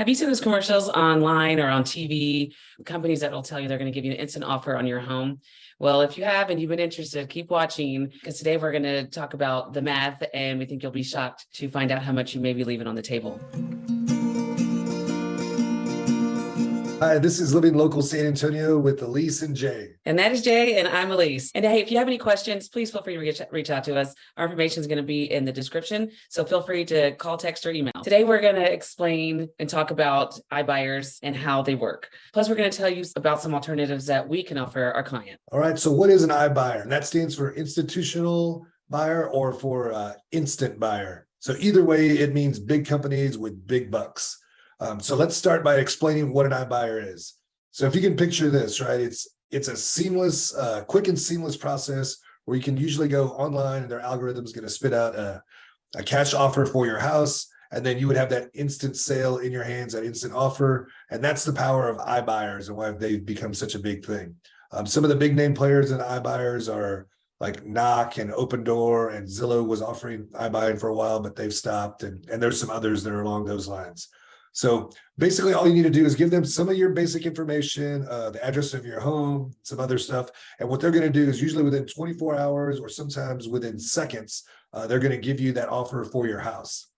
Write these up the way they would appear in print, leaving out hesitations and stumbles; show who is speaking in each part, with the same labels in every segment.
Speaker 1: Have you seen those commercials online or on TV, companies that will tell you they're going to give you an instant offer on your home? Well, if you have and you've been interested, keep watching because today we're going to talk about the math and we think you'll be shocked to find out how much you may be leaving on the table.
Speaker 2: Hi, this is Living Local San Antonio with Alyse and Jay.
Speaker 1: And that is Jay, and I'm Alyse. And hey, if you have any questions, please feel free to reach out to us. Our information is going to be in the description, so feel free to call, text, or email. Today, we're going to explain and talk about iBuyers and how they work. Plus, we're going to tell you about some alternatives that we can offer our client.
Speaker 2: All right, so what is an iBuyer? And that stands for institutional buyer or for instant buyer. So either way, it means big companies with big bucks. So let's start by explaining what an iBuyer is. So if you can picture this, right, it's a seamless, quick and seamless process where you can usually go online and their algorithm is going to spit out a cash offer for your house. And then you would have that instant sale in your hands, that instant offer. And that's the power of iBuyers and why they've become such a big thing. Some of the big name players in iBuyers are like Knock and Open Door, and Zillow was offering iBuying for a while, but they've stopped. And there's some others that are along those lines. So basically all you need to do is give them some of your basic information, the address of your home, some other stuff. And what they're going to do is usually within 24 hours or sometimes within seconds, they're going to give you that offer for your house.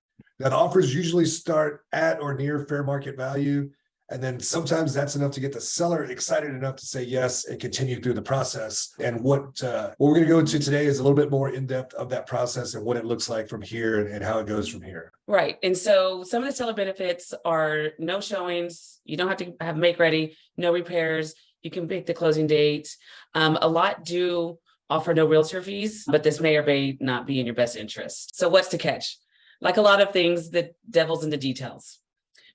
Speaker 2: Now, the offers usually start at or near fair market value. And then sometimes that's enough to get the seller excited enough to say yes and continue through the process. And what we're going to go into today is a little bit more in depth of that process and what it looks like from here and how it goes from here.
Speaker 1: Right. And so some of the seller benefits are no showings. You don't have to have make ready, no repairs. You can pick the closing date. A lot do offer no realtor fees, but this may or may not be in your best interest. So what's the catch? Like a lot of things, the devil's in the details.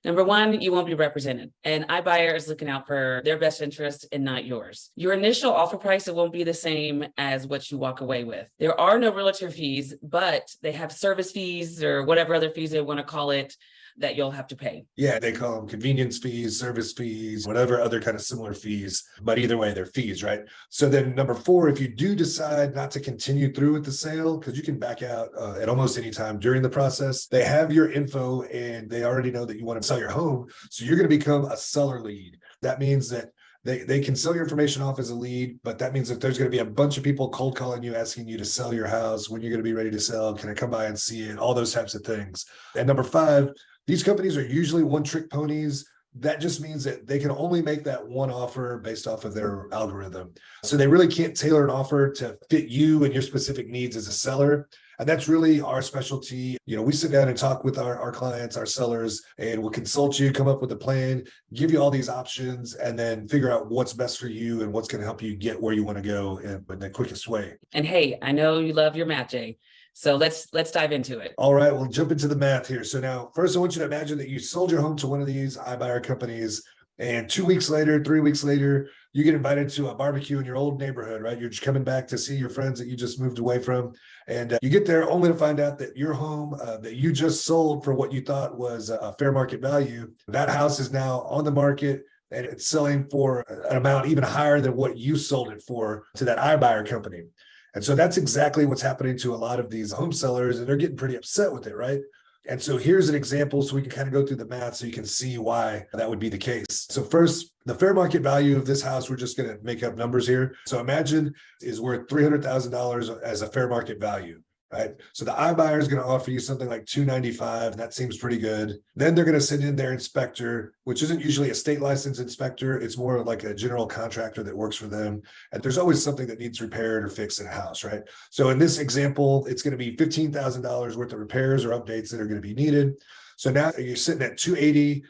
Speaker 1: Number one, you won't be represented. And iBuyer is looking out for their best interest and not yours. Your initial offer price, it won't be the same as what you walk away with. There are no realtor fees, but they have service fees or whatever other fees they want to call it that you'll have to pay.
Speaker 2: Yeah, they call them convenience fees, service fees, whatever other kind of similar fees. But either way, they're fees, right? So then number four, if you do decide not to continue through with the sale, because you can back out at almost any time during the process, they have your info and they already know that you want to sell your home. So you're going to become a seller lead. That means that they can sell your information off as a lead, but that means that there's going to be a bunch of people cold calling you, asking you to sell your house, when you're going to be ready to sell, can I come by and see it, all those types of things. And number five, these companies are usually one trick ponies. That just means that they can only make that one offer based off of their algorithm. So they really can't tailor an offer to fit you and your specific needs as a seller. And that's really our specialty. You know, we sit down and talk with our clients, our sellers, and we'll consult you, come up with a plan, give you all these options, and then figure out what's best for you and what's going to help you get where you want to go in the quickest way.
Speaker 1: And hey, I know you love your math, Jay. So let's dive into it.
Speaker 2: All right, we'll jump into the math here. So now, first, I want you to imagine that you sold your home to one of these iBuyer companies, and 2 weeks later, 3 weeks later, you get invited to a barbecue in your old neighborhood, right? You're just coming back to see your friends that you just moved away from. And you get there only to find out that your home that you just sold for what you thought was a fair market value, that house is now on the market and it's selling for an amount even higher than what you sold it for to that iBuyer company. And so that's exactly what's happening to a lot of these home sellers, and they're getting pretty upset with it, right? And so here's an example so we can kind of go through the math so you can see why that would be the case. So first, the fair market value of this house, we're just going to make up numbers here. So imagine is worth $300,000 as a fair market value, right? So the iBuyer is going to offer you something like $295,000, and that seems pretty good. Then they're going to send in their inspector, which isn't usually a state licensed inspector. It's more like a general contractor that works for them. And there's always something that needs repaired or fixed in a house, right? So in this example, it's going to be $15,000 worth of repairs or updates that are going to be needed. So now you're sitting at $280,000.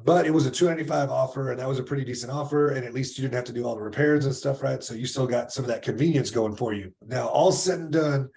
Speaker 2: But it was a $295 offer, and that was a pretty decent offer. And at least you didn't have to do all the repairs and stuff, right? So you still got some of that convenience going for you. Now, all said and done,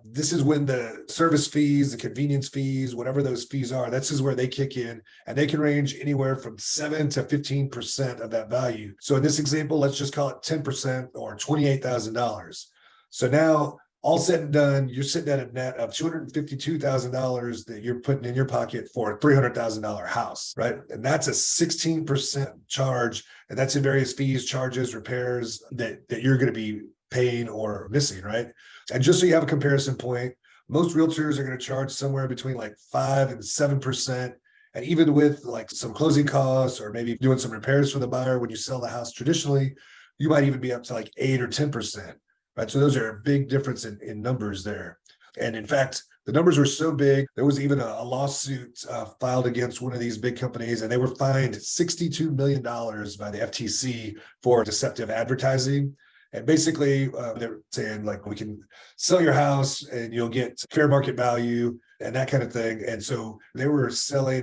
Speaker 2: this is when the service fees, the convenience fees, whatever those fees are, this is where they kick in, and they can range anywhere from 7 to 15% of that value. So in this example, let's just call it 10% or $28,000. So now, all said and done, you're sitting at a net of $252,000 that you're putting in your pocket for a $300,000 house, right? And that's a 16% charge, and that's in various fees, charges, repairs that you're going to be paying or missing, right? And just so you have a comparison point, most realtors are going to charge somewhere between like 5 and 7%. And even with like some closing costs or maybe doing some repairs for the buyer, when you sell the house traditionally, you might even be up to like 8 or 10%, right? So those are a big difference in numbers there. And in fact, the numbers were so big, there was even a lawsuit filed against one of these big companies, and they were fined $62 million by the FTC for deceptive advertising. And basically, they're saying like, we can sell your house and you'll get fair market value and that kind of thing. And so they were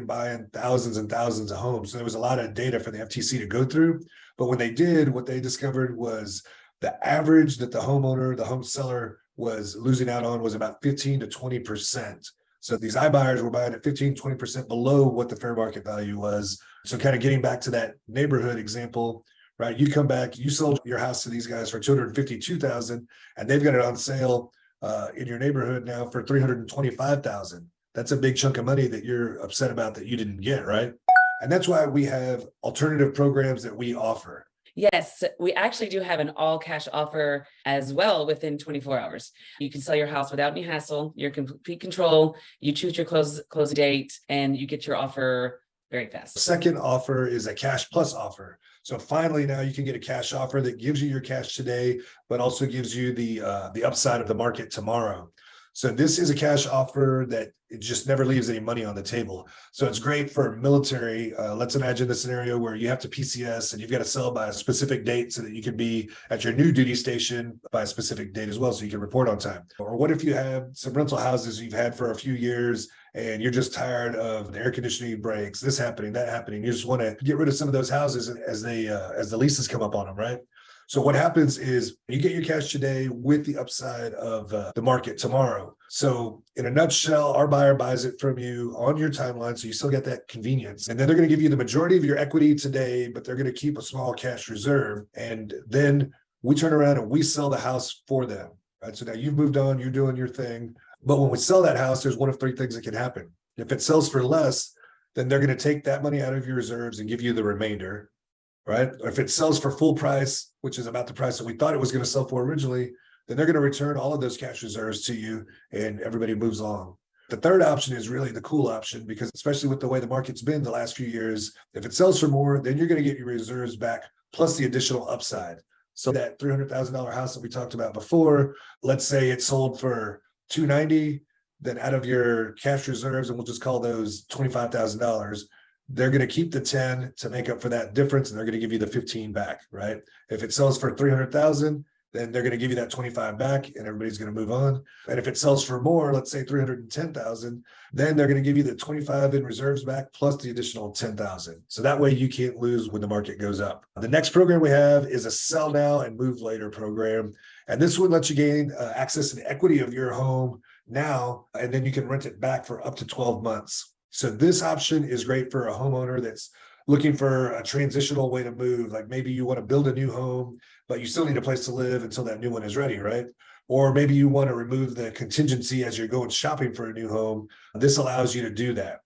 Speaker 2: buying thousands and thousands of homes. So there was a lot of data for the FTC to go through. But when they did, what they discovered was the average that the homeowner, the home seller was losing out on was about 15 to 20%. So these iBuyers were buying at 15, 20% below what the fair market value was. So kind of getting back to that neighborhood example, right? You come back, you sold your house to these guys for $252,000, and they've got it on sale in your neighborhood now for $325,000. That's a big chunk of money that you're upset about that you didn't get, right? And that's why we have alternative programs that we offer.
Speaker 1: Yes, we actually do have an all cash offer as well within 24 hours. You can sell your house without any hassle. You're in complete control. You choose your closing date and you get your offer very fast.
Speaker 2: The second offer is a cash plus offer. So finally, now you can get a cash offer that gives you your cash today, but also gives you the upside of the market tomorrow. So this is a cash offer that it just never leaves any money on the table. So it's great for military. Let's imagine the scenario where you have to PCS and you've got to sell by a specific date so that you can be at your new duty station by a specific date as well, so you can report on time. Or what if you have some rental houses you've had for a few years and you're just tired of the air conditioning breaks, this happening, that happening. You just want to get rid of some of those houses as the leases come up on them, right? So what happens is you get your cash today with the upside of the market tomorrow. So in a nutshell, our buyer buys it from you on your timeline, so you still get that convenience. And then they're going to give you the majority of your equity today, but they're going to keep a small cash reserve. And then we turn around and we sell the house for them, right? So now you've moved on, you're doing your thing. But when we sell that house, there's one of three things that can happen. If it sells for less, then they're going to take that money out of your reserves and give you the remainder. Right? If it sells for full price, which is about the price that we thought it was going to sell for originally, then they're going to return all of those cash reserves to you and everybody moves along. The third option is really the cool option, because especially with the way the market's been the last few years, if it sells for more, then you're going to get your reserves back plus the additional upside. So that $300,000 house that we talked about before, let's say it sold for $290,000, then out of your cash reserves, and we'll just call those $25,000, they're going to keep the 10 to make up for that difference, and they're going to give you the 15 back, right? If it sells for 300,000, then they're going to give you that 25 back and everybody's going to move on. And if it sells for more, let's say 310,000, then they're going to give you the 25 in reserves back plus the additional 10,000. So that way you can't lose when the market goes up. The next program we have is a sell now and move later program. And this one lets you gain access to the equity of your home now, and then you can rent it back for up to 12 months. So this option is great for a homeowner that's looking for a transitional way to move. Like maybe you want to build a new home, but you still need a place to live until that new one is ready, right? Or maybe you want to remove the contingency as you're going shopping for a new home. This allows you to do that.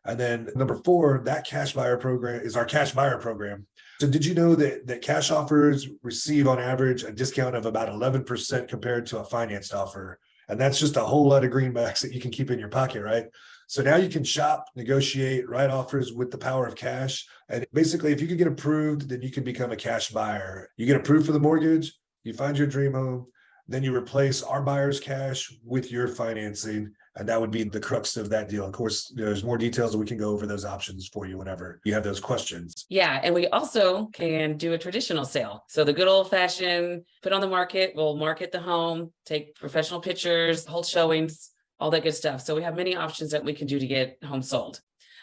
Speaker 2: And then number 4, that cash buyer program is our cash buyer program. So did you know that cash offers receive on average a discount of about 11% compared to a financed offer? And that's just a whole lot of greenbacks that you can keep in your pocket, right? So now you can shop, negotiate, write offers with the power of cash. And basically, if you can get approved, then you can become a cash buyer. You get approved for the mortgage, you find your dream home, then you replace our buyer's cash with your financing. And that would be the crux of that deal. Of course, there's more details, and we can go over those options for you whenever you have those questions.
Speaker 1: Yeah. And we also can do a traditional sale. So the good old fashioned put on the market, we'll market the home, take professional pictures, hold showings, all that good stuff. So we have many options that we can do to get homes sold.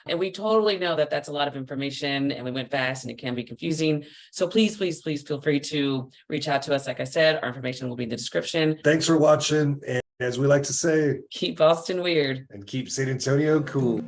Speaker 1: And we totally know that that's a lot of information and we went fast and it can be confusing. So please, please, please feel free to reach out to us. Like I said, our information will be in the description.
Speaker 2: Thanks for watching. And as we like to say,
Speaker 1: keep Boston weird
Speaker 2: and keep San Antonio cool.